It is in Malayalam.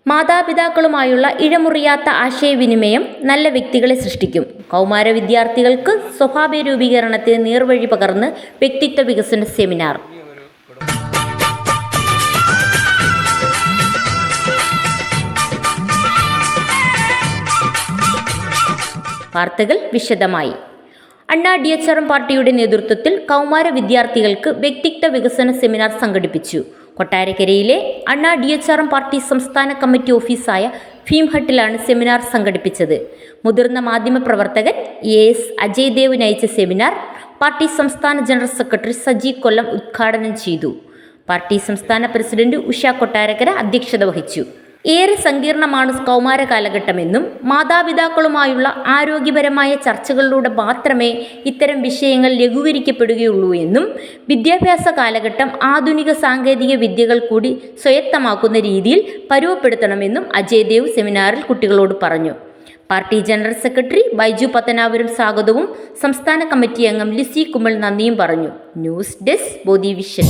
മാതാപിതാക്കളുമായുള്ള ഇഴമുറിയാത്ത ആശയവിനിമയം നല്ല വ്യക്തികളെ സൃഷ്ടിക്കും. കൗമാര വിദ്യാർത്ഥികൾക്ക് സ്വഭാവ രൂപീകരണത്തിന് നേർവഴി പകർന്ന് വ്യക്തിത്വ വികസന സെമിനാർ. വാർത്തകൾ വിശദമായി. അണ്ണാ DHRM പാർട്ടിയുടെ നേതൃത്വത്തിൽ കൗമാര വിദ്യാർത്ഥികൾക്ക് വ്യക്തിത്വ വികസന സെമിനാർ സംഘടിപ്പിച്ചു. കൊട്ടാരക്കരയിലെ അണ്ണാ DHRM പാർട്ടി സംസ്ഥാന കമ്മിറ്റി ഓഫീസായ ഭീം ഹട്ടിലാണ് സെമിനാർ സംഘടിപ്പിച്ചത്. മുതിർന്ന മാധ്യമപ്രവർത്തകൻ AS അജയ് ദേവ് നയിച്ച സെമിനാർ പാർട്ടി സംസ്ഥാന ജനറൽ സെക്രട്ടറി സജി കൊല്ലം ഉദ്ഘാടനം ചെയ്തു. പാർട്ടി സംസ്ഥാന പ്രസിഡന്റ് ഉഷ കൊട്ടാരക്കര അധ്യക്ഷത വഹിച്ചു. ഏറെ സങ്കീർണമാണ് കൗമാര കാലഘട്ടമെന്നും മാതാപിതാക്കളുമായുള്ള ആരോഗ്യപരമായ ചർച്ചകളിലൂടെ മാത്രമേ ഇത്തരം വിഷയങ്ങൾ ലഘൂകരിക്കപ്പെടുകയുള്ളൂ എന്നും വിദ്യാഭ്യാസ കാലഘട്ടം ആധുനിക സാങ്കേതിക വിദ്യകൾ കൂടി സ്വായത്തമാക്കുന്ന രീതിയിൽ പരുവപ്പെടുത്തണമെന്നും അജയ് ദേവ് സെമിനാറിൽ കുട്ടികളോട് പറഞ്ഞു. Party general secretary Baiju Pathanapuram സ്വാഗതവും സംസ്ഥാന കമ്മിറ്റി അംഗം ലിസി കുമൾ നന്ദിയും പറഞ്ഞു. ന്യൂസ് ഡെസ്ക് ബോധി വിഷൻ.